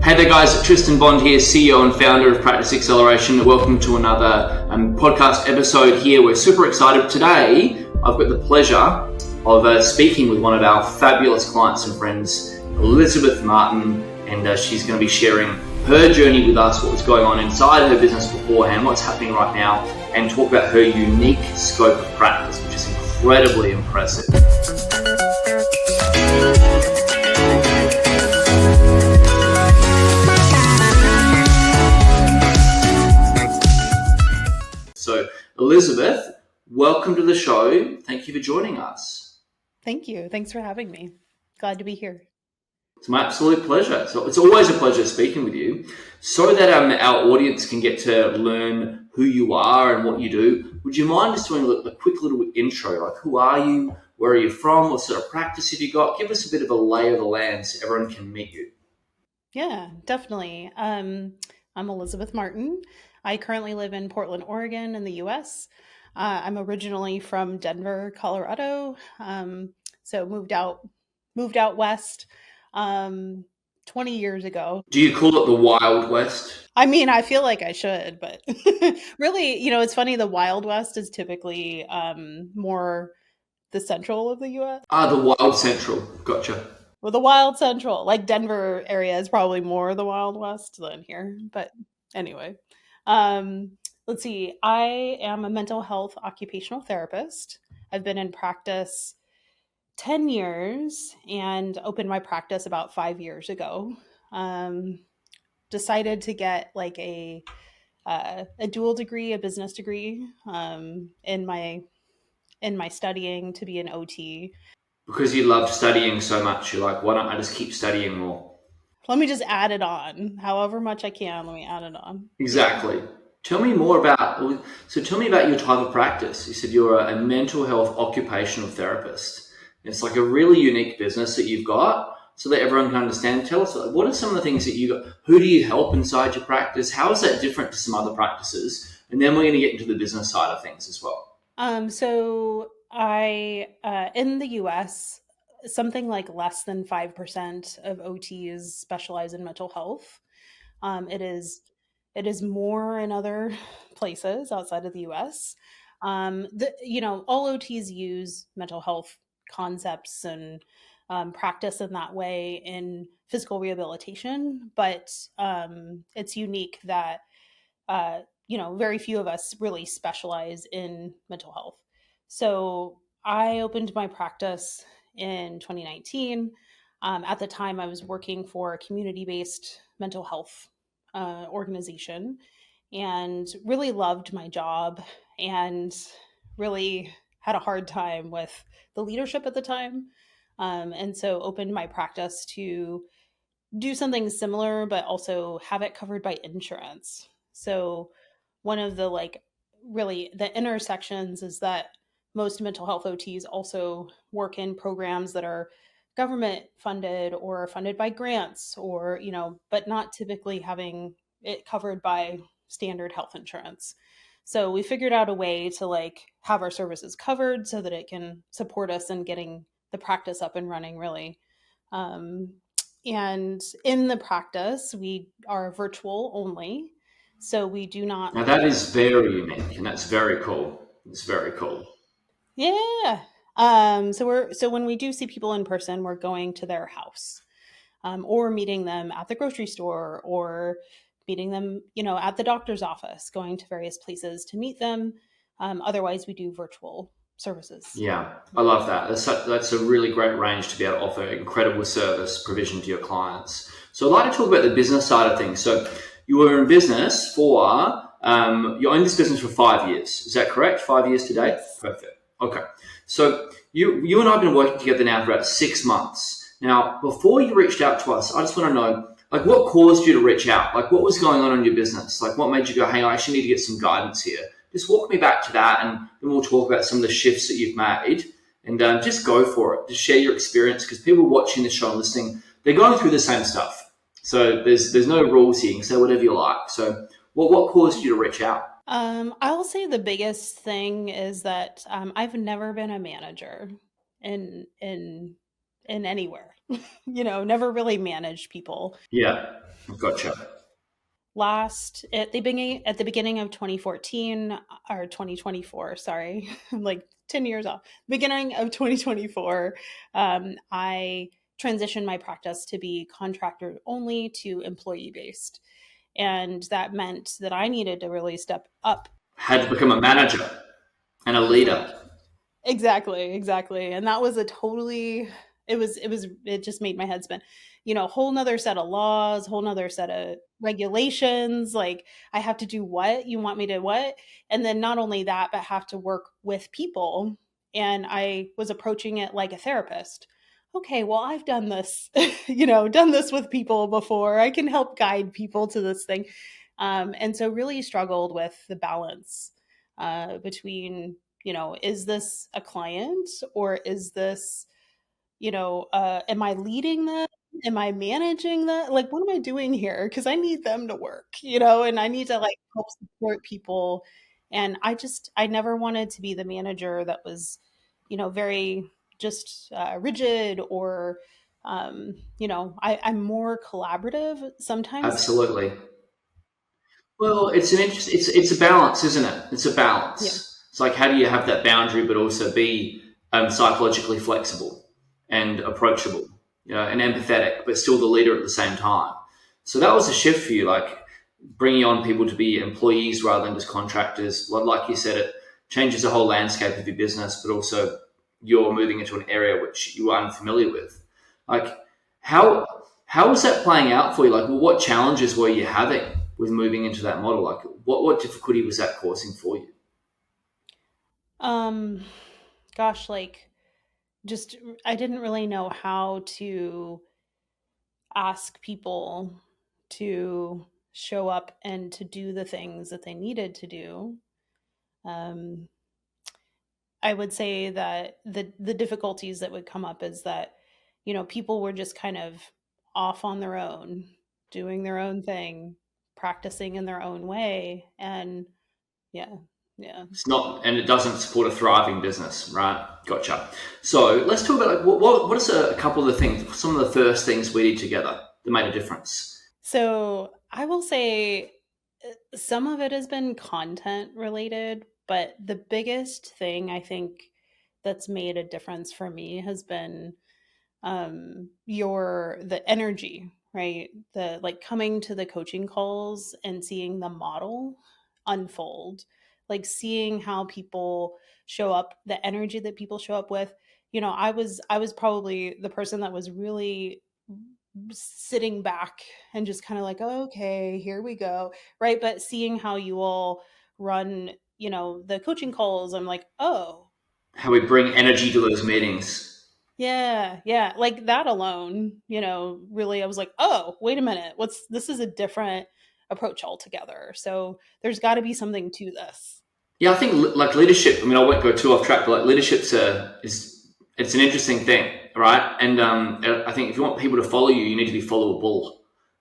Hey there guys, Tristan Bond here, CEO and founder of Practice Acceleration. Welcome to another podcast episode here. We're super excited. Today, I've got the pleasure of speaking with one of our fabulous clients and friends, Elizabeth Martin, and she's going to be sharing her journey with us, what was going on inside her business beforehand, what's happening right now, and talk about her unique scope of practice, which is incredibly impressive. So, Elizabeth, welcome to the show. Thank you for joining us. Thank you. Thanks for having me. Glad to be here. It's my absolute pleasure. So it's always a pleasure speaking with you. So that our audience can get to learn who you are and what you do, would you mind just doing a quick little intro? Like, who are you? Where are you from? What sort of practice have you got? Give us a bit of a lay of the land so everyone can meet you. Yeah, definitely. I'm Elizabeth Martin. I currently live in Portland, Oregon in the US. I'm originally from Denver, Colorado. So moved out west 20 years ago. Do you call it the Wild West? I mean, I feel like I should, but really, it's funny. The Wild West is typically more the central of the US. The Wild Central. Gotcha. Well, the Wild Central, like Denver area is probably more the Wild West than here. But anyway, let's see. I am a mental health occupational therapist. I've been in practice 10 years and opened my practice about 5 years ago. Decided to get like a dual degree, a business degree, in my studying to be an OT. Because you loved studying so much, you're like, why don't I just keep studying more? Let me just add it on. However much I can, let me add it on. Exactly. Tell me about your type of practice. You said you're a mental health occupational therapist. It's like a really unique business that you've got so that everyone can understand. Tell us, what are some of the things that you got? Who do you help inside your practice? How is that different to some other practices? And then we're going to get into the business side of things as well. So I, in the US, something like less than 5% of OTs specialize in mental health. It is more in other places outside of the US. All OTs use mental health concepts and practice in that way in physical rehabilitation, but it's unique that very few of us really specialize in mental health. So I opened my practice in 2019. At the time, I was working for a community-based mental health organization and really loved my job and really had a hard time with the leadership at the time. And so opened my practice to do something similar, but also have it covered by insurance. So one of the really the intersections is that most mental health OTs also work in programs that are government funded or funded by grants or, but not typically having it covered by standard health insurance. So we figured out a way to have our services covered so that it can support us in getting the practice up and running really. And in the practice, we are virtual only. So we do not. Now that is very unique and that's very cool. It's very cool. Yeah. So when we do see people in person, we're going to their house, or meeting them at the grocery store or meeting them, at the doctor's office, going to various places to meet them. Otherwise we do virtual services. Yeah, I love that. That's a really great range to be able to offer incredible service provision to your clients. So I'd like to talk about the business side of things. So you were in business for, you owned this business for 5 years. Is that correct? 5 years today? Yes. Perfect. Okay. So you and I have been working together now for about 6 months. Now, before you reached out to us, I just want to know, what caused you to reach out? What was going on in your business? What made you go, hey, I actually need to get some guidance here? Just walk me back to that and then we'll talk about some of the shifts that you've made and just go for it. Just share your experience because people watching the show and listening, they're going through the same stuff. So there's no rules here. You can say whatever you like. So what caused you to reach out? I'll say the biggest thing is that I've never been a manager in in anywhere. Never really managed people. Yeah, gotcha. Last at the beginning of 2014 or 2024, sorry, I'm like 10 years off. Beginning of 2024, I transitioned my practice to be contractor only to employee based, and that meant that I needed to really step up. Had to become a manager and a Correct. leader. Exactly, exactly. And that was a totally it just made my head spin. Whole nother set of laws, whole nother set of regulations. Like, I have to do what? You want me to what? And then not only that, but have to work with people. And I was approaching it like a therapist. Okay, well, I've done this, done this with people before. I can help guide people to this thing. And so really struggled with the balance between, is this a client, or is this, am I leading them? Am I managing that? Like, what am I doing here? Because I need them to work, and I need to like help support people. And I never wanted to be the manager that was, very just rigid, or, I'm more collaborative sometimes. Absolutely. Well, it's a balance, isn't it? It's a Yeah. balance. It's like, how do you have that boundary, but also be psychologically flexible and approachable, and empathetic, but still the leader at the same time. So that was a shift for you, like bringing on people to be employees rather than just contractors. Like you said, it changes the whole landscape of your business, but also you're moving into an area which you are unfamiliar with. Like, how how was that playing out for you? Like, what challenges were you having with moving into that model? Like, what difficulty was that causing for you? Um, Gosh, like, just I didn't really know how to ask people to show up and to do the things that they needed to do. Um, I would say that the difficulties that would come up is that, people were just kind of off on their own, doing their own thing, practicing in their own way, and yeah, yeah. It's not, and it doesn't support a thriving business, right? Gotcha. So let's talk about, like, what is a couple of the things, some of the first things we did together that made a difference. So I will say some of it has been content related, but the biggest thing I think that's made a difference for me has been the energy, right? The like coming to the coaching calls and seeing the model unfold, like seeing how people show up, the energy that people show up with. I was probably the person that was really sitting back and just kind of like, oh, okay, here we go, right? But seeing how you all run, the coaching calls, I'm like, oh, How we bring energy to those meetings. yeah, yeah, like that alone, really, I was like, oh, wait a minute, this is a different approach altogether. So there's got to be something to this. Yeah, I think like leadership. I mean, I won't go too off track, but like leadership's is it's an interesting thing, right? And I think if you want people to follow you, you need to be followable.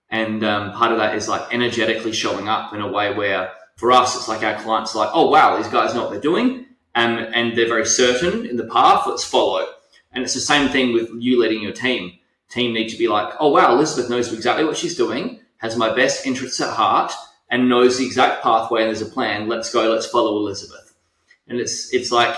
And part of that is like energetically showing up in a way where, for us, it's like our clients are like, oh wow, these guys know what they're doing, and they're very certain in the path. Let's follow. And it's the same thing with you leading your team. Team need to be like, oh wow, Elizabeth knows exactly what she's doing, has my best interests at heart, and knows the exact pathway, and there's a plan. Let's go. Let's follow Elizabeth. And it's like,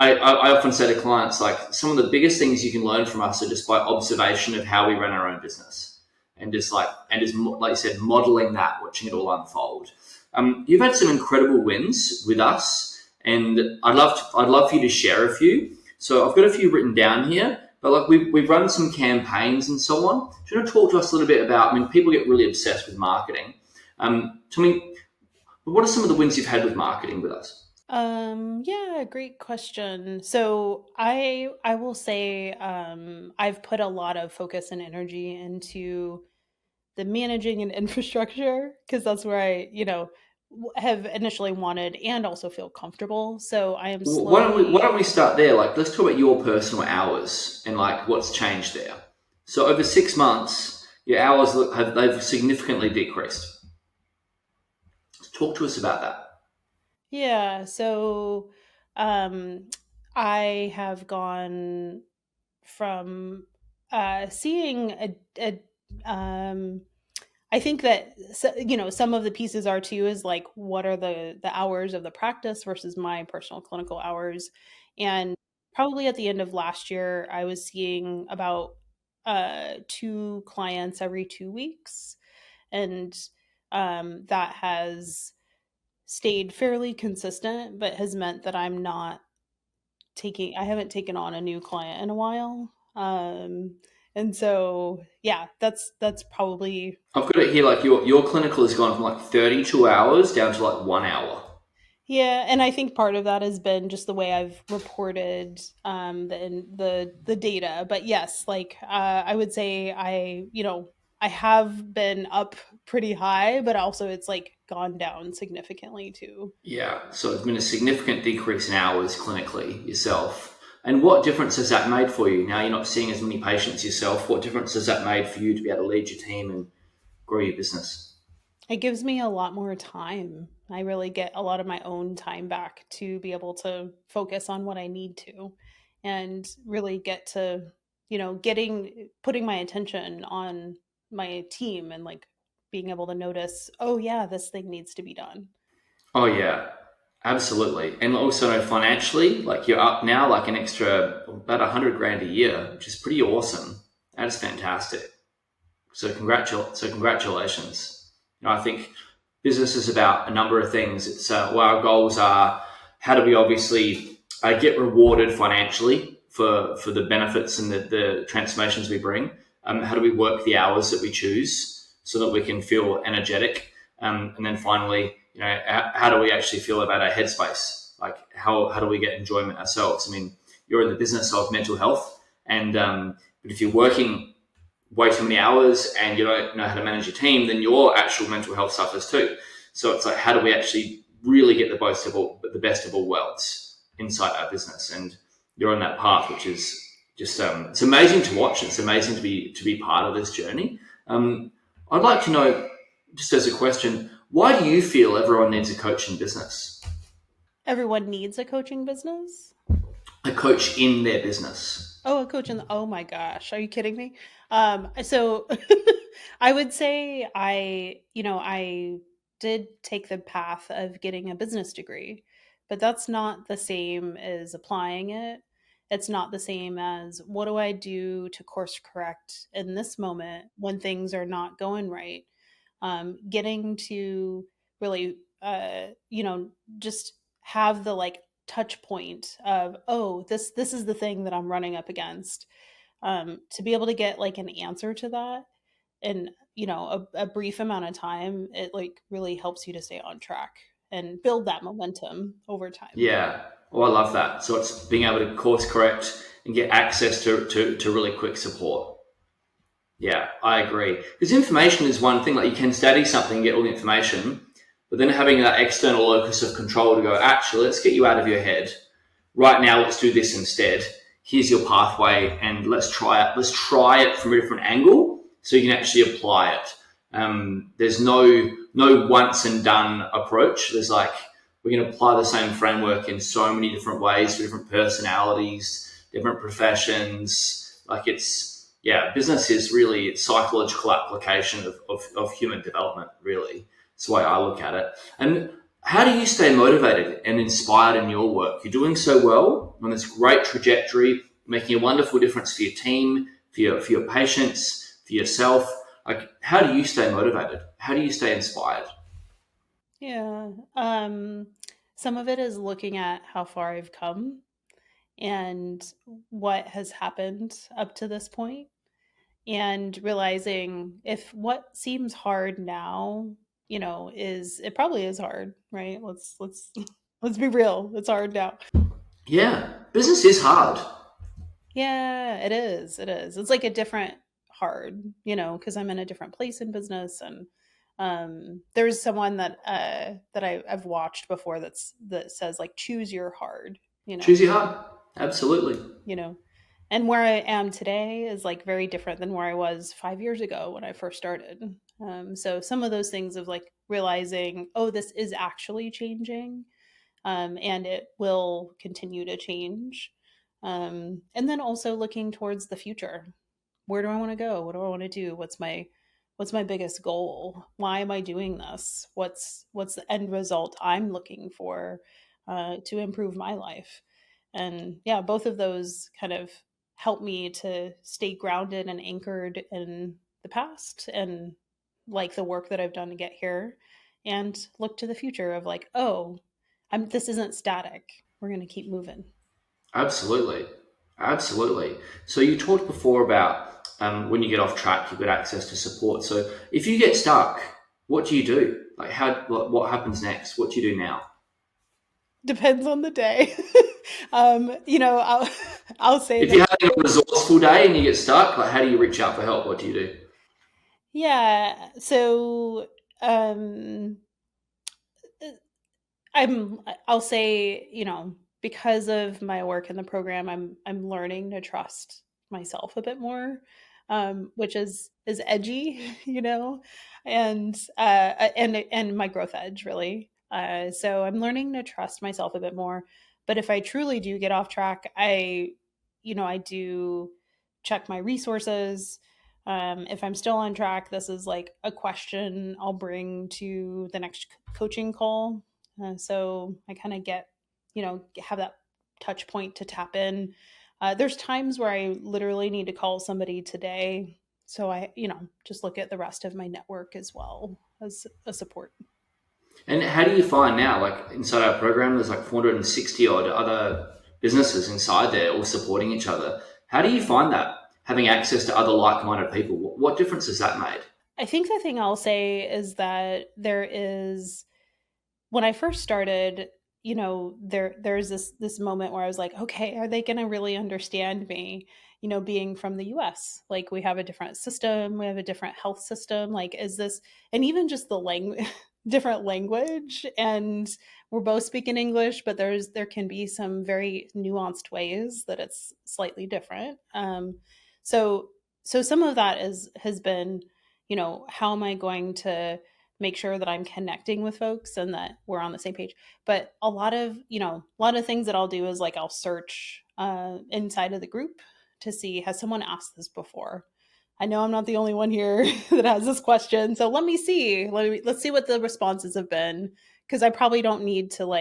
I often say to clients, like, some of the biggest things you can learn from us are just by observation of how we run our own business, and just like you said, modeling that, watching it all unfold. You've had some incredible wins with us, and I'd love for you to share a few. So I've got a few written down here, but like we've run some campaigns and so on. Do you want to talk to us a little bit about? I mean, people get really obsessed with marketing. Tell me, what are some of the wins you've had with marketing with us? Yeah, great question. So I will say I've put a lot of focus and energy into the managing and infrastructure, because that's where I, have initially wanted and also feel comfortable. So I am Why slowly. don't we start there? Like, let's talk about your personal hours and like what's changed there. So over 6 months, your hours they've significantly decreased. Talk to us about that. Yeah, so um I have gone from seeing a I think that some of the pieces are too is like what are the hours of the practice versus my personal clinical hours, and probably at the end of last year I was seeing about two clients every 2 weeks, and that has stayed fairly consistent, but has meant that I haven't taken on a new client in a while. And so yeah, that's probably. I've got it here. Like your clinical has gone from like 32 hours down to like 1 hour. Yeah, and I think part of that has been just the way I've reported the data. But yes, like I would say I have been up pretty high, but also it's like gone down significantly too. Yeah. So there's been a significant decrease in hours clinically yourself. And what difference has that made for you? Now you're not seeing as many patients yourself. What difference has that made for you to be able to lead your team and grow your business? It gives me a lot more time. I really get a lot of my own time back to be able to focus on what I need to and really get to, putting my attention on my team and like being able to notice, oh, yeah, this thing needs to be done. Oh yeah, absolutely. And also financially, like you're up now like an extra about 100 grand a year, which is pretty awesome. That is fantastic. So congratulations. I think business is about a number of things. It's well, our goals are how do we obviously get rewarded financially for the benefits and the transformations we bring. How do we work the hours that we choose so that we can feel energetic? And then finally, how do we actually feel about our headspace? Like how do we get enjoyment ourselves? I mean, you're in the business of mental health, and but if you're working way too many hours and you don't know how to manage your team, then your actual mental health suffers too. So it's like, how do we actually really get the best of all worlds inside our business? And you're on that path, which is just it's amazing to watch. It's amazing to be part of this journey. I'd like to know, just as a question, why do you feel everyone needs a coach in business? Everyone needs a coaching business. A coach in their business. Oh, a coach in the oh my gosh, are you kidding me? So I would say I did take the path of getting a business degree, but that's not the same as applying it. It's not the same as what do I do to course correct in this moment when things are not going right. Getting to really, just have the like touch point of, oh, this is the thing that I'm running up against, to be able to get like an answer to that in a brief amount of time. It like really helps you to stay on track and build that momentum over time. Yeah. Oh, I love that. So it's being able to course correct and get access to really quick support. Yeah, I agree. Because information is one thing. Like you can study something and get all the information, but then having that external locus of control to go, actually, let's get you out of your head. Right now, let's do this instead. Here's your pathway, and let's try it. Let's try it from a different angle so you can actually apply it. There's no once and done approach. There's like we can apply the same framework in so many different ways for different personalities, different professions. Like it's yeah, business is really psychological application of human development. Really, that's the way I look at it. And how do you stay motivated and inspired in your work? You're doing so well on this great trajectory, making a wonderful difference for your team, for your patients, for yourself. Like, how do you stay motivated? How do you stay inspired? Yeah. Some of it is looking at how far I've come and what has happened up to this point, and realizing if what seems hard now, is it probably is hard, right? Let's let's be real. It's hard now. Yeah, business is hard. Yeah, it is. It is. It's like a different hard, because I'm in a different place in business, and there's someone I've watched before that says like choose your hard, you Choose know, your hard. Absolutely. you know. And where I am today is like very different than where I was 5 years ago when I first started. So some of those things of like realizing, oh, this is actually changing, and it will continue to change. And then also looking towards the future. where do I want to go? What do I want to do? What's my biggest goal? Why am I doing this? What's the end result I'm looking for to improve my life? And yeah, both of those kind of help me to stay grounded and anchored in the past and like the work that I've done to get here, and look to the future of like, oh, this isn't static. We're going to keep moving. Absolutely, absolutely. So you talked before about when you get off track, you've got access to support. So if you get stuck, what do you do? Like what happens next? What do you do now? Depends on the day. You know, I'll say If that. you're having a resourceful day and you get stuck, like how do you reach out for help? What do you do? Yeah. So, um, I'll say, you know, because of my work in the program, I'm learning to trust myself a bit more, which is edgy, you know, and my growth edge really. So I'm learning to trust myself a bit more. But if I truly do get off track, I do check my resources. If I'm still on track, this is like a question I'll bring to the next coaching call, so I kind of have that touch point to tap in. There's times where I literally need to call somebody today. So just look at the rest of my network as well as a support. And how do you find now, like inside our program, there's like 460 odd other businesses inside there all supporting each other. How do you find that? Having access to other like minded people, what difference has that made? I think the thing I'll say is that when I first started, there's this moment where I was like, okay, are they going to really understand me? Being from the US, like we have a different system, we have a different health system. Like, is this, and even just the language, different language, and we're both speaking English, but there can be some very nuanced ways that it's slightly different. So some of that has been, how am I going to make sure that I'm connecting with folks and that we're on the same page. But a lot of things that I'll do is like I'll search inside of the group to see, has someone asked this before? I know I'm not the only one here that has this question. So let me see. Let's see what the responses have been, because I probably don't need to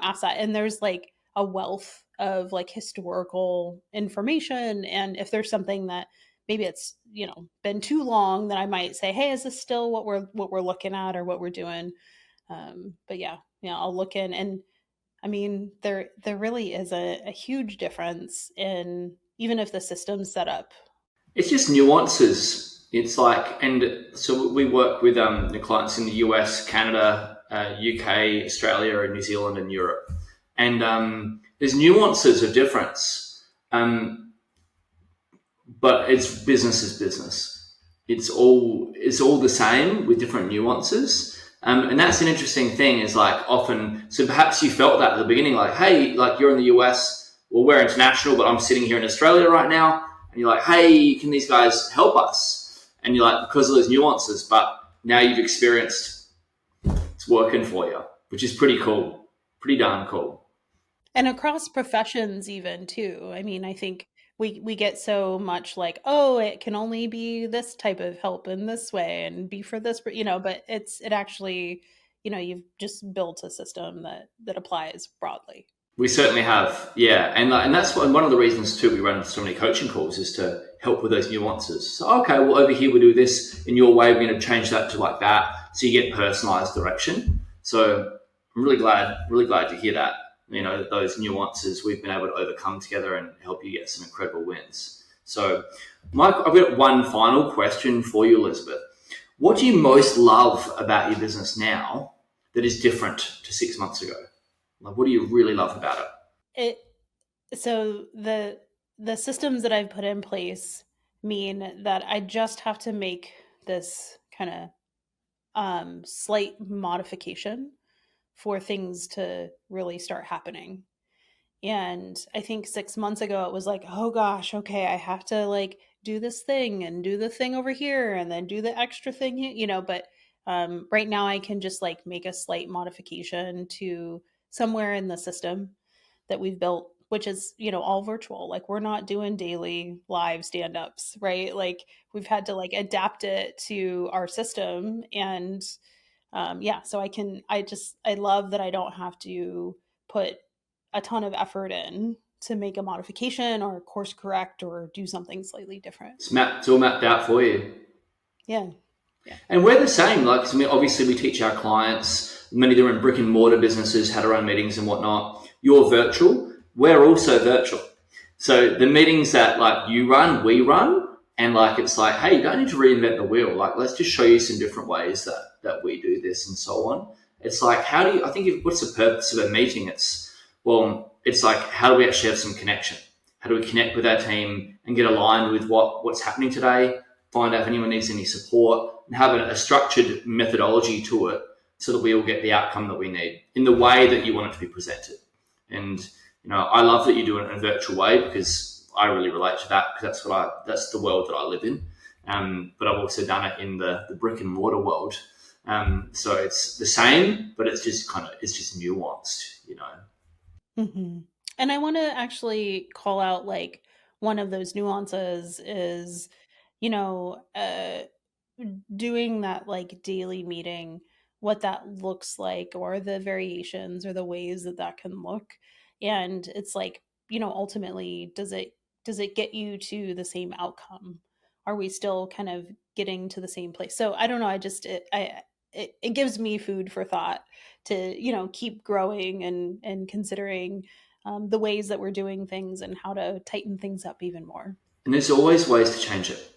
ask that. And there's like a wealth of like historical information, and if there's something that maybe it's been too long, that I might say, hey, is this still what we're looking at or what we're doing? But yeah, I'll look in, and I mean, there really is a huge difference in, even if the system's set up. It's just nuances. It's like, and so we work with the clients in the US, Canada, UK, Australia, and New Zealand, and Europe. And there's nuances of difference. But it's business is business. It's all the same with different nuances. And that's an interesting thing. Is like often, so perhaps you felt that at the beginning, like, hey, like you're in the US, well, we're international, but I'm sitting here in Australia right now, and you're like, hey, can these guys help us? And you're like, because of those nuances, but now you've experienced it's working for you, which is pretty cool, pretty darn cool. And across professions even too. I mean, I think we get so much like, oh, it can only be this type of help in this way and be for this, but it actually, you've just built a system that applies broadly. We certainly have, yeah, and that's one of the reasons too we run so many coaching calls is to help with those nuances. So okay, well over here we do this in your way. We're going to change that to like that, so you get personalized direction. So I'm really glad to hear that. You know those nuances we've been able to overcome together and help you get some incredible wins. So, Mike, I've got one final question for you, Elizabeth. What do you most love about your business now that is different to 6 months ago? Like, what do you really love about it? It so the systems that I've put in place mean that I just have to make this kind of slight modification for things to really start happening. And I think 6 months ago, it was like, oh gosh, okay, I have to like do this thing and do the thing over here and then do the extra thing, but right now I can just like make a slight modification to somewhere in the system that we've built. which is, all virtual. Like, we're not doing daily live stand-ups, right? Like, we've had to like adapt it to our system. And yeah, so I love that I don't have to put a ton of effort in to make a modification or course correct or do something slightly different. It's all mapped out for you. Yeah. Yeah. And we're the same. Like, I mean, obviously, we teach our clients, many of them are in brick and mortar businesses, how to run meetings and whatnot. You're virtual. We're also virtual. So the meetings that like you run, we run, and like it's like, hey, you don't need to reinvent the wheel. Like, let's just show you some different ways that we do this and so on. It's like, how do you? I think what's the purpose of a meeting? It's like, how do we actually have some connection? How do we connect with our team and get aligned with what's happening today? Find out if anyone needs any support, and have a structured methodology to it so that we all get the outcome that we need in the way that you want it to be presented. And I love that you do it in a virtual way, because I really relate to that, because that's the world that I live in. But I've also done it in the brick and mortar world. So it's the same, but it's just nuanced. Hmm. And I want to actually call out like one of those nuances is, you know, uh, doing that like daily meeting, what that looks like, or the variations or the ways that that can look. And it's like, ultimately, does it get you to the same outcome? Are we still kind of getting to the same place? So I don't know. I just it gives me food for thought to keep growing and considering the ways that we're doing things and how to tighten things up even more. And there's always ways to change it,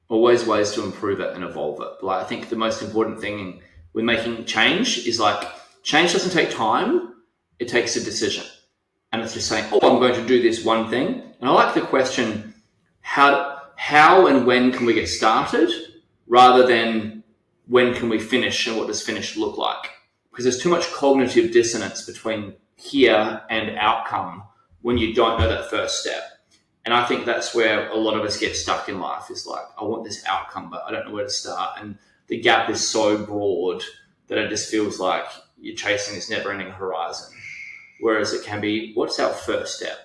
always ways to improve it and evolve it. But like, I think the most important thing with making change is like, change doesn't take time; it takes a decision. And it's just saying, oh, I'm going to do this one thing. And I like the question, how and when can we get started, rather than when can we finish and what does finish look like? Because there's too much cognitive dissonance between here and outcome when you don't know that first step. And I think that's where a lot of us get stuck in life, is like, I want this outcome, but I don't know where to start. And the gap is so broad that it just feels like you're chasing this never ending horizon. Whereas it can be, what's our first step?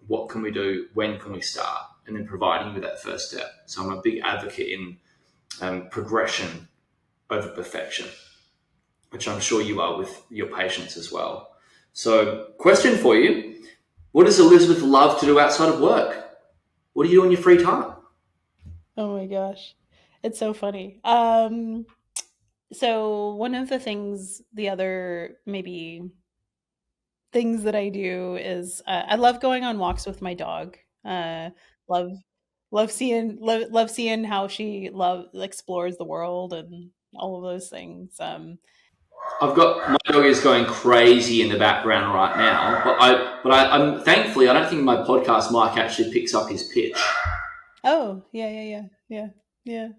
What can we do? When can we start? And then providing you with that first step. So I'm a big advocate in progression over perfection, which I'm sure you are with your patients as well. So, question for you: what does Elizabeth love to do outside of work? What do you do in your free time? Oh my gosh. It's so funny. So one of the other maybe things that I do is I love going on walks with my dog. Love love seeing how she love explores the world and all of those things. I've got my dog is going crazy in the background right now, I'm thankfully I don't think my podcast mic actually picks up his pitch. Oh, yeah, yeah, yeah, yeah, yeah.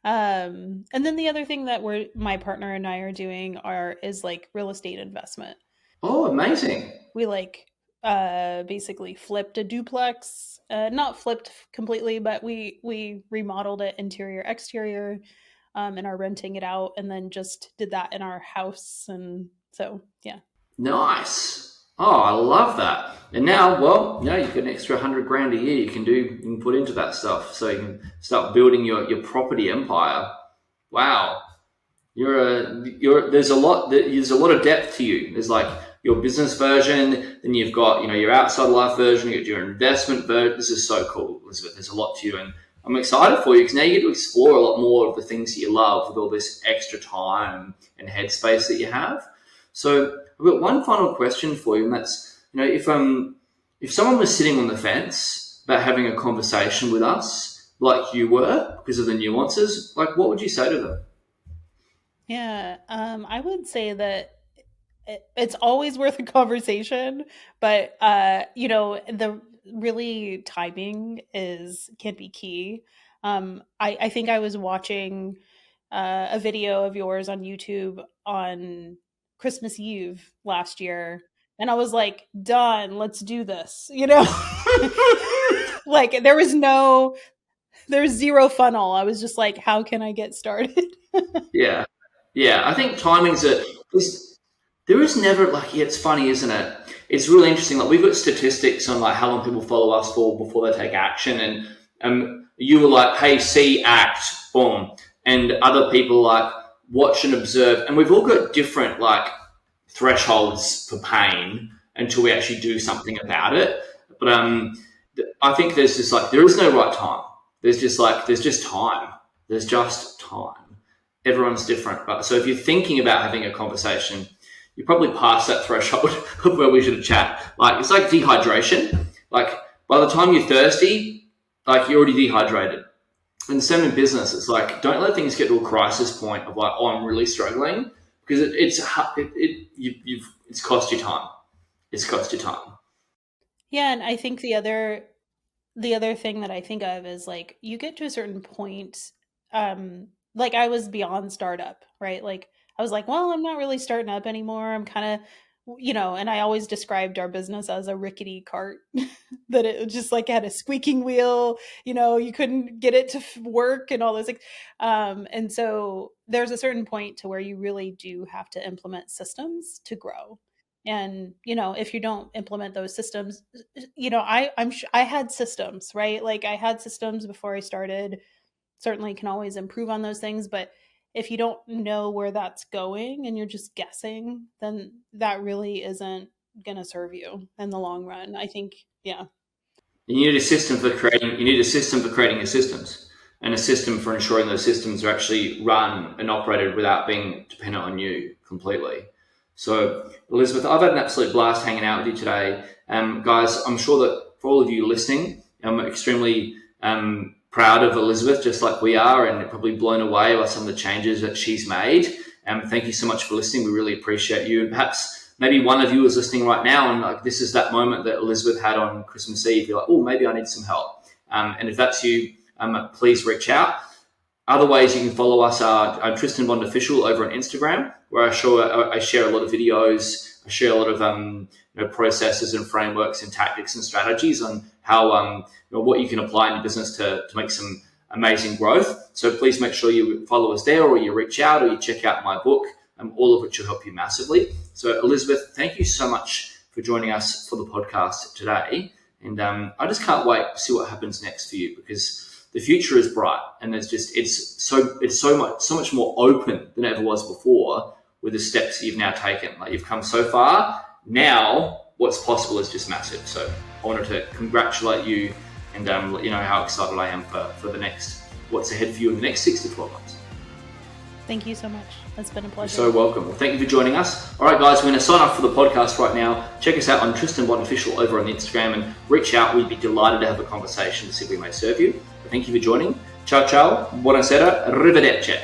And then the other thing that my partner and I are doing is like real estate investment. Oh, amazing! We like basically flipped a duplex, not flipped completely, but we remodeled it interior exterior, and are renting it out, and then just did that in our house. And so yeah. Nice. Oh, I love that. And now, well, you've got an extra 100 grand a year you can put into that stuff, so you can start building your property empire. Wow. There's a lot of depth to you. There's like your business version, then you've got your outside life version, you've got your investment version. This is so cool, Elizabeth. There's a lot to you, and I'm excited for you, because now you get to explore a lot more of the things that you love with all this extra time and headspace that you have. So I've got one final question for you, and that's, if someone was sitting on the fence about having a conversation with us like you were, because of the nuances, like, what would you say to them? Yeah, I would say that it's always worth a conversation, but the really timing is can be key. I think I was watching a video of yours on YouTube on Christmas Eve last year, and I was like, "Done, let's do this." Like there was zero funnel. I was just like, "How can I get started?" Yeah, yeah. I think timing's a. there is never like, yeah, it's funny, isn't it? It's really interesting. Like we've got statistics on like how long people follow us for before they take action, and you were like, hey, see, act, boom, and other people like watch and observe, and we've all got different like thresholds for pain until we actually do something about it. But I think there's just like there is no right time. There's just time. There's just time. Everyone's different. But so if you're thinking about having a conversation, you're probably past that threshold of where we should chat. Like it's like dehydration. Like by the time you're thirsty, like you're already dehydrated. And the same in business. It's like don't let things get to a crisis point of like, oh, I'm really struggling, because it's cost you time. It's cost you time. Yeah, and I think the other thing that I think of is like you get to a certain point, like I was beyond startup, right? Like I was like, well, I'm not really starting up anymore. I'm kind of, and I always described our business as a rickety cart that it just like had a squeaking wheel, you couldn't get it to work and all those things. And so there's a certain point to where you really do have to implement systems to grow. And if you don't implement those systems, I had systems, right? Like I had systems before I started. Certainly can always improve on those things, but if you don't know where that's going and you're just guessing, then that really isn't going to serve you in the long run, I think. Yeah. You need a system for creating. You need a system for creating your systems, and a system for ensuring those systems are actually run and operated without being dependent on you completely. So, Elizabeth, I've had an absolute blast hanging out with you today. Guys, I'm sure that for all of you listening, I'm extremely proud of Elizabeth, just like we are, and probably blown away by some of the changes that she's made. Thank you so much for listening. We really appreciate you. And perhaps maybe one of you is listening right now, and like this is that moment that Elizabeth had on Christmas Eve. You're like, oh, maybe I need some help. And if that's you, please reach out. Other ways you can follow us are I'm Tristan Bond Official over on Instagram, where I share a lot of videos. I share a lot of processes and frameworks and tactics and strategies on how what you can apply in your business to make some amazing growth. So please make sure you follow us there, or you reach out, or you check out my book, all of which will help you massively. So Elizabeth, thank you so much for joining us for the podcast today. And I just can't wait to see what happens next for you, because the future is bright, and it's so much more open than it ever was before with the steps that you've now taken. Like you've come so far. Now what's possible is just massive. So I wanted to congratulate you and let you know how excited I am for the next, what's ahead for you in the next 6 to 12 months. Thank you so much. It's been a pleasure. You're so welcome. Well, thank you for joining us. All right, guys, we're going to sign off for the podcast right now. Check us out on Tristan Bond Official over on Instagram, and reach out. We'd be delighted to have a conversation to see if we may serve you. But thank you for joining. Ciao, ciao. Buonasera. Arrivederci.